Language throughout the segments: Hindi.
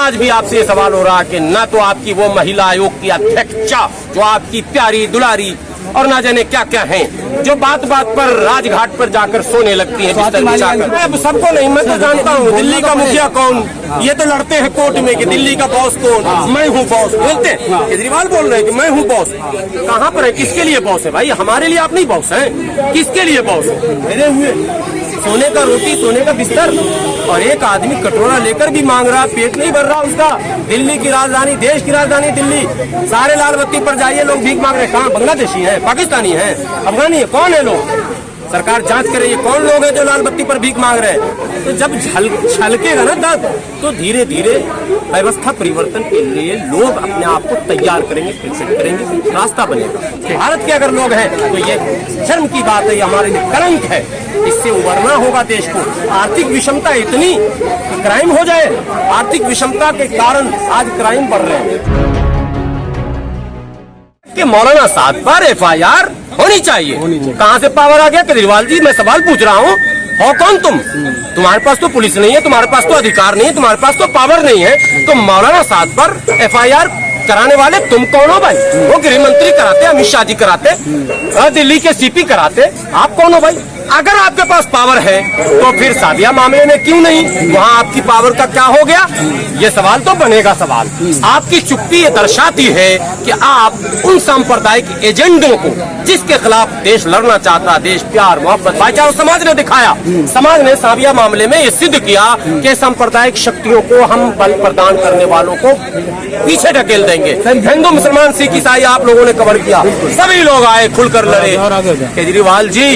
आज भी आपसे ये सवाल हो रहा है कि न तो आपकी वो महिला आयोग की अध्यक्षा जो आपकी प्यारी दुलारी और ना जाने क्या क्या हैं, जो बात बात पर राजघाट पर जाकर सोने लगती हैं बिस्तर बिछाकर। मैं सबको नहीं, मैं तो जानता हूँ दिल्ली का मुखिया कौन, ये तो लड़ते हैं कोर्ट में कि दिल्ली का बॉस कौन, मैं हूँ बॉस बोलते हैं। केजरीवाल बोल रहे हैं कि मैं हूँ बॉस। कहाँ पर है, किसके लिए बॉस है भाई? हमारे लिए आप नहीं बॉस हैं, किसके लिए बॉस है? मेरे हुए सोने का रोटी, सोने का बिस्तर, और एक आदमी कटोरा लेकर भी मांग रहा, पेट नहीं भर रहा उसका। दिल्ली की राजधानी, देश की राजधानी दिल्ली, सारे लाल बत्ती पर जाइए, लोग भीख मांग रहे हैं। कहाँ? बांग्लादेशी है, पाकिस्तानी है, अफगानी है, कौन है लोग? सरकार जांच करे ये कौन लोग हैं जो लाल बत्ती पर भीख मांग रहे हैं। तो जब छलकेगा ना दर्द, तो धीरे धीरे व्यवस्था परिवर्तन के लिए लोग अपने आप को तैयार करेंगे, प्रिपेयर करेंगे, रास्ता बनेगा। भारत के अगर लोग हैं तो ये शर्म की बात है, ये हमारे लिए कलंक है। इससे उबरना होगा देश को। आर्थिक विषमता इतनी कि क्राइम हो जाए, आर्थिक विषमता के कारण आज क्राइम बढ़ रहे हैं कि मौलाना साहब पर FIR होनी चाहिए। कहाँ से पावर आ गया? केजरीवाल जी, मैं सवाल पूछ रहा हूँ, हो कौन तुम? तुम्हारे पास तो पुलिस नहीं है, तुम्हारे पास तो अधिकार नहीं है, तुम्हारे पास तो पावर नहीं है, तो मौलाना साहब पर FIR कराने वाले तुम कौन हो भाई? वो गृह मंत्री कराते, अमित शाह जी कराते, दिल्ली के CP कराते, आप कौन हो भाई? अगर आपके पास पावर है तो फिर सादिया मामले में क्यों नहीं? वहाँ आपकी पावर का क्या हो गया? ये सवाल तो बनेगा सवाल। आपकी चुप्पी ये दर्शाती है कि आप उन सांप्रदायिक एजेंडों को जिसके खिलाफ देश लड़ना चाहता, देश प्यार मोहब्बत भाईचारा समाज ने दिखाया, समाज ने सादिया मामले में ये सिद्ध किया कि सांप्रदायिक शक्तियों को हम बल प्रदान करने वालों को पीछे ढकेल देंगे। हिंदू मुसलमान सिख ईसाई आप लोगों ने कवर किया, सभी लोग आए खुलकर लड़े। केजरीवाल जी,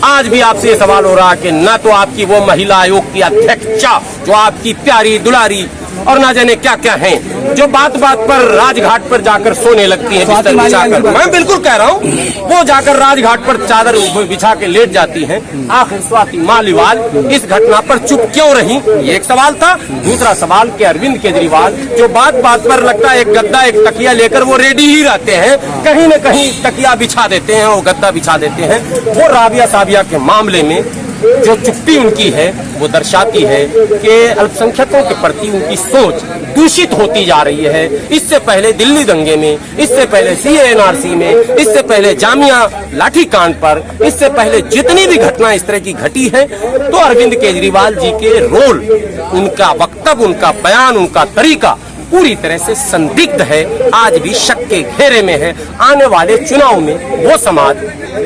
आज भी आपसे ये सवाल हो रहा है कि न तो आपकी वो महिला आयोग की अध्यक्षा जो आपकी प्यारी दुलारी और ना जाने क्या क्या हैं, जो बात बात पर राजघाट पर जाकर सोने लगती हैं बिस्तर बिछाकर। मैं बिल्कुल कह रहा हूँ, वो जाकर राजघाट पर चादर बिछा के लेट जाती हैं। आखिर स्वाति मालीवाल इस घटना पर चुप क्यों रही? ये एक सवाल था। दूसरा सवाल कि अरविंद केजरीवाल जो बात बात पर लगता है एक गद्दा एक तकिया लेकर वो रेडी ही रहते हैं, कहीं न कहीं तकिया बिछा देते हैं और गद्दा बिछा देते हैं। वो राबिया साबिया के मामले में जो चुप्पी उनकी है वो दर्शाती है कि अल्पसंख्यकों के प्रति उनकी सोच दूषित होती जा रही है। इससे पहले दिल्ली दंगे में, इससे पहले CA/NRC में, इससे पहले जामिया लाठी कांड पर, इससे पहले जितनी भी घटना इस तरह की घटी है, तो अरविंद केजरीवाल जी के रोल, उनका वक्तव्य, उनका बयान, उनका तरीका पूरी तरह से संदिग्ध है, आज भी शक के घेरे में है। आने वाले चुनाव में वो समाज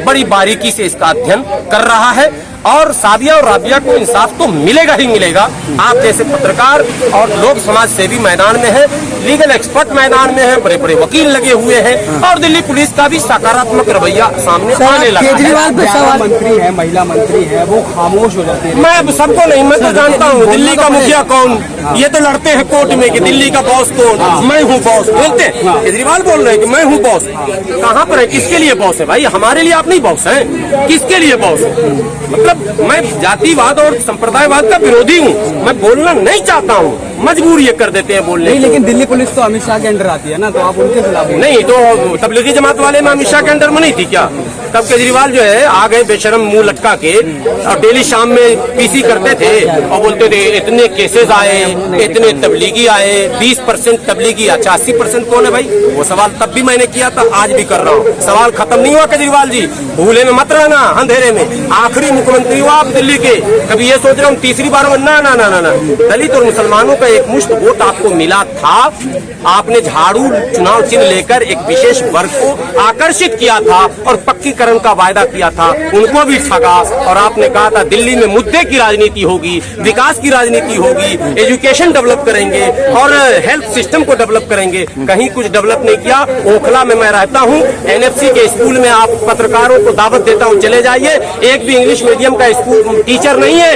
बड़ी बारीकी से इसका अध्ययन कर रहा है और सादिया और राबिया को इंसाफ तो मिलेगा ही मिलेगा। आप जैसे पत्रकार और लोग समाज सेवी मैदान में है, लीगल एक्सपर्ट मैदान में है, बड़े बड़े वकील लगे हुए हैं और दिल्ली पुलिस का भी सकारात्मक रवैया सामने आने लगा है। केजरीवाल पे सवाल, मंत्री है, महिला मंत्री है, वो खामोश हो जाते हैं। मैं सबको नहीं, मैं तो जानता हूँ दिल्ली का मुखिया कौन, ये तो लड़ते हैं कोर्ट में कि दिल्ली का बॉस कौन, मैं हूँ बॉस बोलते हैं। केजरीवाल बोल रहे हैं कि मैं हूँ बॉस। कहाँ पर है, किसके लिए बॉस है भाई? हमारे लिए आप नहीं बॉस हैं, किसके लिए बॉस है? मतलब मैं जातिवाद और संप्रदायवाद का विरोधी हूँ, मैं बोलना नहीं चाहता हूँ, मजबूर ये कर देते हैं बोलने। नहीं, लेकिन दिल्ली पुलिस तो अमित शाह के अंडर आती है ना, तो आप उनके खिलाफ नहीं? तो तबलीगी जमात वाले में अमित शाह के अंडर में नहीं थी क्या? तब केजरीवाल जो है आ गए बेशरम मुंह लटका के और डेली शाम में PC करते थे और बोलते थे इतने केसेस आए, इतने तबलीगी आए, 20% तबलीगी। अच्छा 80% कौन है भाई? वो सवाल तब भी मैंने किया था, आज भी कर रहा हूँ। सवाल खत्म नहीं हुआ केजरीवाल जी, भूले में मत रहना अंधेरे में। आखिरी मुख्यमंत्री हुआ आप दिल्ली के, कभी ये सोच रहा हूँ तीसरी बार ना ना ना ना ना। दलित और मुसलमानों का एक मुश्त वोट आपको मिला था, आपने झाड़ू चुनाव चिन्ह लेकर एक विशेष वर्ग को आकर्षित किया था और पक्कीकरण का वायदा किया था, उनको भी ठगा। और आपने कहा था दिल्ली में मुद्दे की राजनीति होगी, विकास की राजनीति होगी, एजुकेशन डेवलप करेंगे और हेल्थ सिस्टम को डेवलप करेंगे। कहीं कुछ डेवलप नहीं किया। ओखला में मैं रहता हूँ, NFC के स्कूल में आप पत्रकारों को दावत देता हूँ, चले जाइए। एक भी इंग्लिश मीडियम का स्कूल टीचर नहीं है,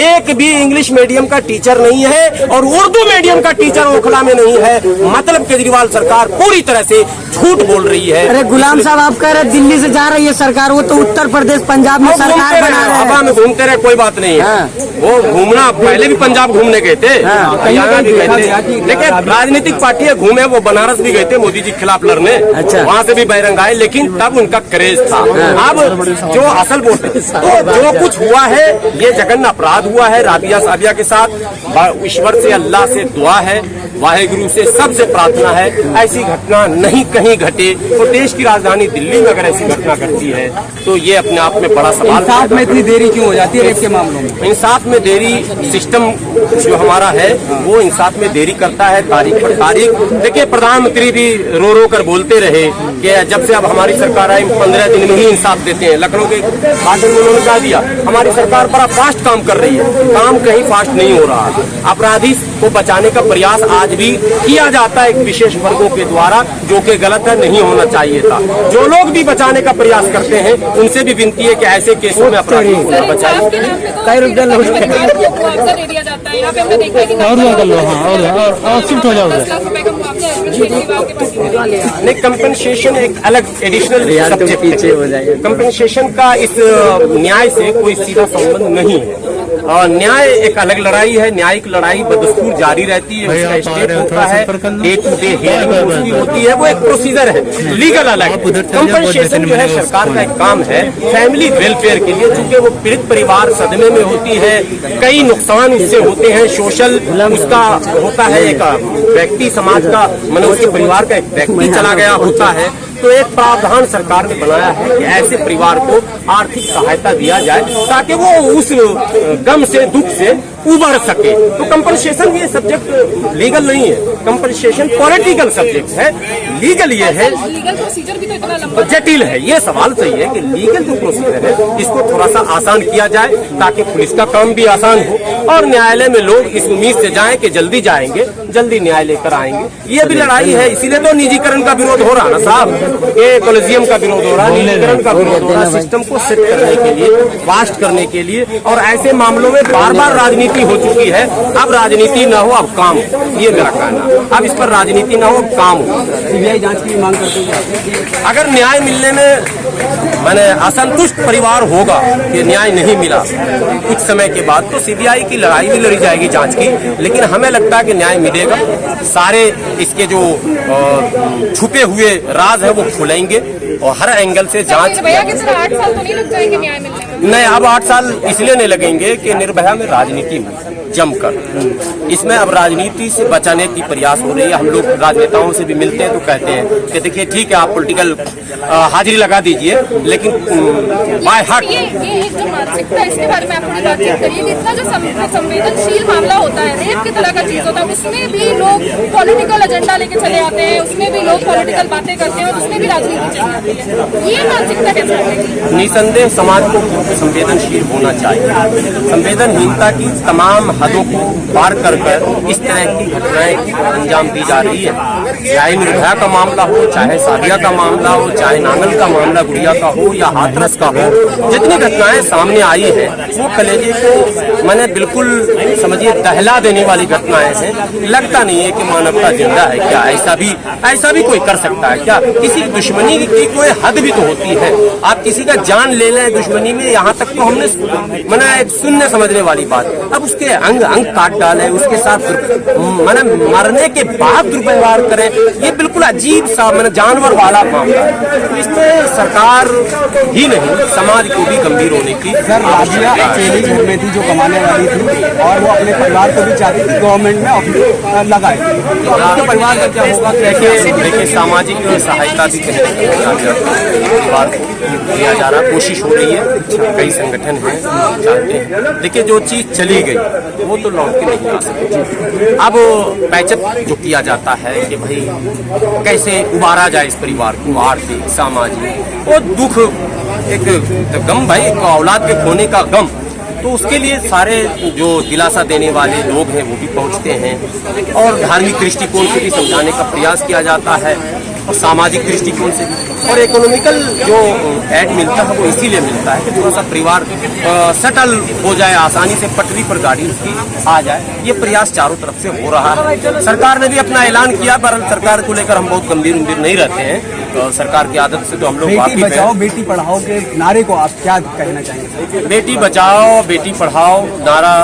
एक भी इंग्लिश मीडियम का टीचर नहीं है और उर्दू मीडियम का टीचर ओखला में नहीं है। मतलब केजरीवाल सरकार पूरी तरह से झूठ बोल रही है। अरे गुलाम साहब, आप कह रहे दिल्ली से जा रही है सरकार, वो तो उत्तर प्रदेश पंजाब में सरकार बना रहे हैं। हवा में घूमते रहे, कोई बात नहीं है। वो घूमना, पहले भी पंजाब घूमने गए थे, हरियाणा भी गए थे, लेकिन राजनीतिक पार्टियां घूमे, वो बनारस भी गए थे मोदी जी के खिलाफ लड़ने। अच्छा, वहाँ से भी बहिरंग आए, लेकिन तब उनका क्रेज था। अब जो असल वोट, तो जो कुछ हुआ है ये जघन्य अपराध हुआ है राबिया साबिया के साथ। ईश्वर से अल्लाह से दुआ है, वाहेगुरु से सबसे प्रार्थना है ऐसी घटना नहीं कहीं घटे। और देश की राजधानी दिल्ली में अगर ऐसी घटना घटती है तो ये अपने आप में बड़ा सवाल। इंसाफ में इतनी देरी क्यों हो जाती है रेप के मामलों में? इंसाफ में देरी, सिस्टम जो हमारा है वो इंसाफ में देरी करता है, तारीख पर तारीख। देखिए प्रधानमंत्री भी रो रो कर बोलते रहे कि जब से अब हमारी सरकार आई 15 दिन में ही इंसाफ देते हैं। लखनऊ के भाषण में उन्होंने कहा दिया हमारी सरकार बड़ा फास्ट काम कर रही है, काम कहीं फास्ट नहीं हो रहा। अपराधी को बचाने का प्रयास आज भी किया जाता है एक विशेष वर्गों के द्वारा, जो कि गलत है, नहीं होना चाहिए था। जो लोग भी बचाने का प्रयास करते हैं उनसे भी विनती है कि ऐसे केसों में अपराधियों को न बचाएं। नहीं, कंपनसेशन एक अलग एडिशनल सब्जेक्ट पीछे हो जाएगा। कंपनसेशन का इस न्याय से कोई सीधा संबंध नहीं है। और न्याय एक अलग लड़ाई है, न्यायिक लड़ाई बदस्तूर जारी रहती है, उसका स्टेप होता है, डे टू डे हियरिंग उसकी होती है, वो एक प्रोसीजर है, लीगल अलग। कंपनसेशन जो है सरकार का एक काम है फैमिली वेलफेयर के लिए, चूंकि वो पीड़ित परिवार सदमे में होती है, कई नुकसान उससे होते हैं, सोशल उसका होता है, एक व्यक्ति समाज का मनुष्य परिवार का एक व्यक्ति चला गया होता है, तो एक प्रावधान सरकार ने बनाया है कि ऐसे परिवार को आर्थिक सहायता दिया जाए ताकि वो उस गम से, दुख से उबर सके। तो कंपनसेशन ये सब्जेक्ट लीगल नहीं है, कंपनसेशन पॉलिटिकल सब्जेक्ट है। लीगल ये है, लीगल प्रोसीजर भी तो इतना लंबा जटिल है। ये सवाल सही है कि लीगल जो प्रोसीजर है इसको थोड़ा सा आसान किया जाए ताकि पुलिस का काम भी आसान हो और न्यायालय में लोग इस उम्मीद से जाएं कि जल्दी जाएंगे, जल्दी न्याय लेकर आएंगे। ये भी लड़ाई है, इसीलिए तो निजीकरण का विरोध हो रहा ना साहब, ये कॉलेजियम का विरोध हो रहा है, निजीकरण का विरोध हो रहा है, सिस्टम को सेट करने के लिए, फास्ट करने के लिए। और ऐसे मामलों में बार बार राजनीति हो चुकी है, अब राजनीति न हो, अब काम हो, ये मेरा कहना। अब इस पर राजनीति न हो, अब काम हो। सीबीआई जांच की मांग करते हैं। अगर न्याय मिलने में मैंने असंतुष्ट परिवार होगा कि न्याय नहीं मिला कुछ समय के बाद, तो सीबीआई की लड़ाई भी लड़ी जाएगी जांच की, लेकिन हमें लगता है कि न्याय मिलेगा। सारे इसके जो छुपे हुए राज है वो खुलेंगे और हर एंगल से जांच। भैया की तरह 8 साल तो नहीं लग जाएंगे न्याय मिलने में? नहीं, अब 8 साल इसलिए नहीं लगेंगे कि निर्भया में राजनीति हुई जमकर, इसमें अब राजनीति से बचाने की प्रयास हो रही है। हम लोग राजनेताओं से भी मिलते हैं तो कहते हैं कि देखिए ठीक है आप पॉलिटिकल हाजिरी लगा दीजिए, लेकिन बाय हार्ट ये एक जो मानसिकता है इसके बारे में आप थोड़ी बातचीत करिए। इतना जो संवेदनशील मामला होता है, रेप की तरह का चीज होता है, उसमें भी लोग पॉलिटिकल एजेंडा लेके चले आते हैं, उसमें भी लोग पॉलिटिकल बातें करते हैं और उसमें भी राजनीति चली आती है। ये मानसिकता कैसे हटेगी? निसंदेह समाज को संवेदनशील होना चाहिए। संवेदनहीनता की तमाम हदों को पार कर इस तरह की घटनाएं अंजाम दी जा रही है। चाहे निर्भया का मामला हो, चाहे सादिया का मामला हो, चाहे नांगल का मामला गुड़िया का हो या हाथरस का हो, जितनी घटनाएं सामने आई हैं वो कलेजे को मैंने बिल्कुल समझिए दहला देने वाली घटनाएं हैं। लगता नहीं है कि मानवता जिंदा है क्या? ऐसा भी कोई कर सकता है क्या? किसी की दुश्मनी की कोई हद भी तो होती है। आप किसी का जान ले लें दुश्मनी में, यहाँ तक तो हमने मैंने एक सुनने समझने वाली बात। अब उसके अंग अंग काट डाले, उसके साथ मैंने मरने के बाद दुर्व्यवहार करें, ये बिल्कुल अजीब सा मैंने जानवर वाला मामला है। तो इसमें सरकार ही नहीं समाज को भी गंभीर होने की। सर राजिया अकेली घर में थी जो कमाने वाली थी और वो अपने परिवार को भी चाहती थी गवर्नमेंट में ऑफिस लगाए, तो उसके परिवार का क्या होगा? देखिए सामाजिक सहायता भी परिवार को दिया जा रहा, कोशिश हो रही है, कई संगठन हैं चाहते हैं। देखिए जो चीज चली गई वो तो लौट के नहीं आ सकती। अब पैचअप जो किया जाता है कि भाई कैसे उबारा जाए इस परिवार को, आर्थिक सामाजिक वो दुख, एक गम भाई, एक औलाद के खोने का गम, तो उसके लिए सारे जो दिलासा देने वाले लोग हैं वो भी पहुंचते हैं और धार्मिक दृष्टिकोण से भी समझाने का प्रयास किया जाता है और सामाजिक दृष्टिकोण से भी। और इकोनॉमिकल जो ऐड मिलता है वो इसीलिए मिलता है कि थोड़ा सा परिवार सेटल हो जाए, आसानी से पटरी पर गाड़ी उसकी आ जाए। ये प्रयास चारों तरफ से हो रहा है। सरकार ने भी अपना ऐलान किया, पर सरकार को लेकर हम बहुत गंभीर नहीं रहते हैं। तो सरकार की आदत से तो हम लोग बेटी बचाओ बेटी पढ़ाओ के नारे को आप क्या कहना चाहेंगे? बेटी बचाओ बेटी पढ़ाओ नारा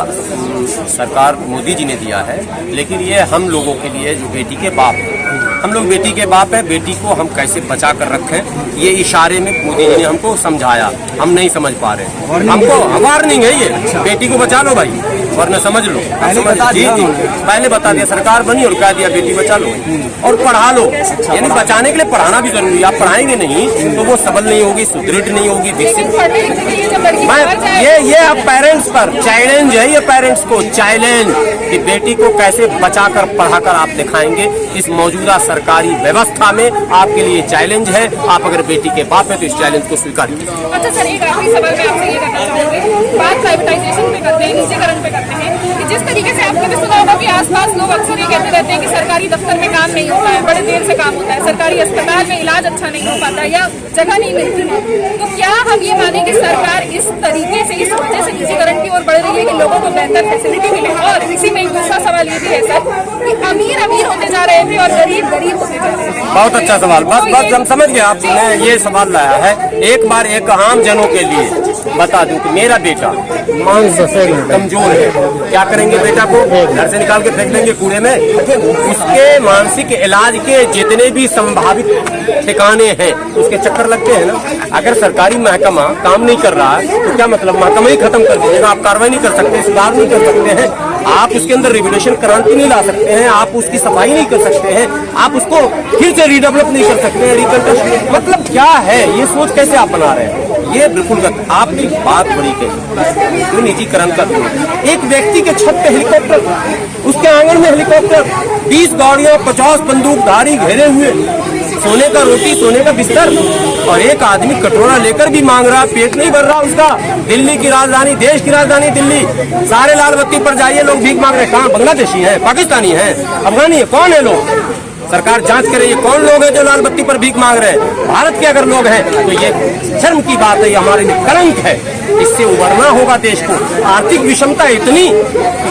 सरकार मोदी जी ने दिया है, लेकिन ये हम लोगों के लिए जो बेटी के बाप हैं, हम लोग बेटी के बाप है, बेटी को हम कैसे बचा कर रखें ये इशारे में मोदी जी ने हमको समझाया, हम नहीं समझ पा रहे। हमको वार्निंग है ये, बेटी को बचा लो भाई। वरना समझ लो। पहले बता जी दिया जी, पहले बता दिया, सरकार बनी और कह दिया बेटी बचा लो और पढ़ा लो। यानी बचाने के लिए पढ़ाना भी जरूरी है। आप पढ़ाएंगे नहीं तो वो सबल नहीं होगी, सुदृढ़ नहीं होगी, विकसित। पढ़ने लिखने के लिए जब लड़की बाहर जाए ये अब पेरेंट्स पर चैलेंज है, ये पेरेंट्स को चैलेंज कि बेटी को कैसे बचाकर पढ़ाकर आप दिखाएंगे। इस मौजूदा सरकारी व्यवस्था में आपके लिए चैलेंज है। आप अगर बेटी के बाप है तो इस चैलेंज को स्वीकार कीजिए। अच्छा सर, एक आखिरी सवाल मैं आपसे ये करना चाहूंगी। बात प्राइवेटाइजेशन पे करते हैं, निजीकरण पे करते हैं कि जिस तरीके से आपने भी सुना होगा कि आसपास लोग अक्सर ये कहते रहते हैं कि सरकारी दफ्तर में काम नहीं होता है, बड़े देर से काम होता है, सरकारी अस्पताल में इलाज अच्छा नहीं हो पाता या जगह नहीं मिलती है। तो क्या हम ये माने कि सरकार इस तरीके से, इस वजह से निजीकरण की ओर बढ़ रही है कि लोगों को बेहतर फैसिलिटी मिले? और इसी में एक दूसरा सवाल ये भी है सर कि अमीर अमीर होते जा रहे थे और गरीब गरीब होते जा रहे थे। बहुत अच्छा सवाल, बस हम समझ गए। आपने ये सवाल लाया है, एक बार एक आम जनों के लिए बता दूं कि मेरा बेटा मानसिक कमजोर है, क्या करेंगे? बेटा को घर से निकाल के फेंक देंगे कूड़े में? उसके मानसिक इलाज के जितने भी संभावित ठिकाने हैं उसके चक्कर लगते हैं ना। अगर सरकारी महकमा काम नहीं कर रहा है तो क्या मतलब, महकमा ही खत्म कर दीजिएगा। आप कार्रवाई नहीं कर सकते, सुधार नहीं कर सकते हैं, आप उसके अंदर रेगुलेशन क्रांति नहीं ला सकते हैं, आप उसकी सफाई नहीं कर सकते हैं, आप उसको फिर से रीडेवलप नहीं कर सकते हैं, रिकंस्ट्रक्शन। मतलब क्या है ये सोच कैसे आप बना रहे हैं? ये बिल्कुल गलत। आपने बात बड़ी कही, जो निजीकरण का एक व्यक्ति के छत पे हेलीकॉप्टर, उसके आंगन में हेलीकॉप्टर, 20 गाड़ियां, 50 बंदूकधारी घेरे हुए, सोने का रोटी, सोने का बिस्तर, और एक आदमी कटोरा लेकर भी मांग रहा, पेट नहीं भर रहा उसका। दिल्ली की राजधानी, देश की राजधानी दिल्ली, सारे लाल बत्ती पर जाइए, लोग भीख मांग रहे हैं। कहाँ? बांग्लादेशी है, पाकिस्तानी है, अफगानी है, कौन है लोग? सरकार जांच करे ये कौन लोग हैं जो लाल बत्ती पर भीख मांग रहे हैं। भारत के अगर लोग हैं तो ये शर्म की बात है, ये हमारे लिए कलंक है। इससे उबरना होगा देश को। आर्थिक विषमता इतनी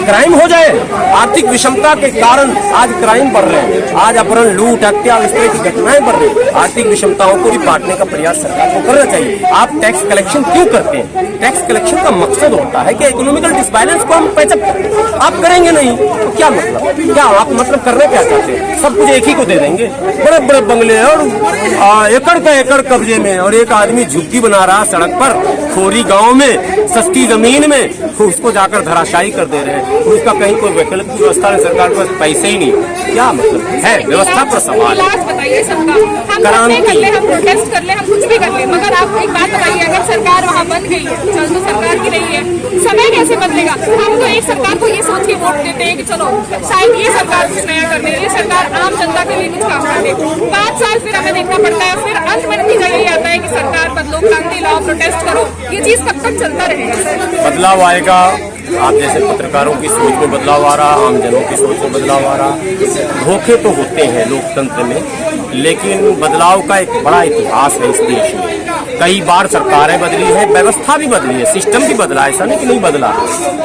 क्राइम हो जाए, आर्थिक विषमता के कारण आज क्राइम बढ़ रहे हैं, आज अपहरण, लूट, हत्या, इस तरह की घटनाएं बढ़ रही हैं। आर्थिक विषमताओं को भी बांटने का प्रयास सरकार को करना चाहिए। आप टैक्स कलेक्शन क्यों करते हैं? टैक्स कलेक्शन का मकसद होता है कि इकोनॉमिकल डिसबैलेंस को हम पैसा, आप करेंगे नहीं तो क्या मतलब? क्या आप मतलब करना क्या चाहते हैं? सब कुछ एक ही को दे देंगे, बड़े बड़े बंगले और एकड़ का एकड़ कब्जे में, और एक आदमी झुग्गी बना रहा सड़क पर, खोरी गांव में, सस्ती जमीन में, उसको जाकर धराशायी कर दे रहे हैं। उसका कहीं कोई वैकल्पिक व्यवस्था है? सरकार के पास पैसे ही नहीं, क्या मतलब है? व्यवस्था पर सवाल है। बताइए सबका, हम धरने कर ले, हम प्रोटेस्ट कर ले, हम कुछ भी कर ले, मगर आप एक बात बताइए, अगर सरकार वहाँ बन गई है, चल तो सरकार की नहीं है, समय कैसे बदलेगा? हम तो एक सरकार को ये सोच के वोट देते हैं कि चलो शायद ये सरकार कुछ नया कर दे, ये सरकार आम जनता के लिए कुछ काम कर दे। 5 साल फिर हमें देखना पड़ता है, फिर अंत में नतीजा यही आता है कि सरकार बदलो, क्रांति लाओ, प्रोटेस्ट करो। ये चीज कब तक चलता रहेगा? बदलाव आएगा। आप जैसे पत्रकारों की सोच में बदलाव आ रहा, आम जनों की सोच में बदलाव आ रहा। धोखे तो होते हैं लोकतंत्र में, लेकिन बदलाव का एक बड़ा इतिहास है इस देश में। कई बार सरकारें बदली है, व्यवस्था भी बदली है, सिस्टम भी बदला है, ऐसा नहीं कि नहीं बदला।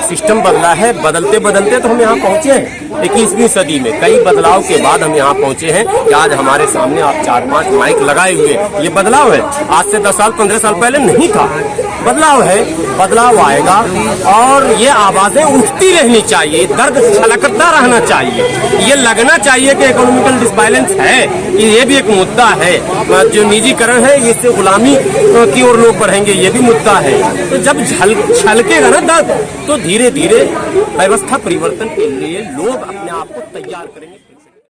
सिस्टम बदला है, बदलते बदलते तो हम यहाँ पहुंचे हैं 21वीं सदी में। कई बदलाव के बाद हम यहाँ पहुंचे हैं कि आज हमारे सामने आप 4-5 माइक लगाए हुए, ये बदलाव है। आज से 10 साल 15 साल पहले नहीं था। बदलाव है, बदलाव आएगा और ये आवाजें उठती रहनी चाहिए, दर्द छलकता रहना चाहिए, ये लगना चाहिए कि इकोनॉमिकल डिसबैलेंस है, ये भी एक मुद्दा है। जो निजीकरण है इससे गुलामी की ओर लोग बढ़ेंगे, ये भी मुद्दा है। तो जब छलकेगा ना दर्द तो धीरे धीरे व्यवस्था परिवर्तन के लिए लोग अपने आप को तैयार करेंगे।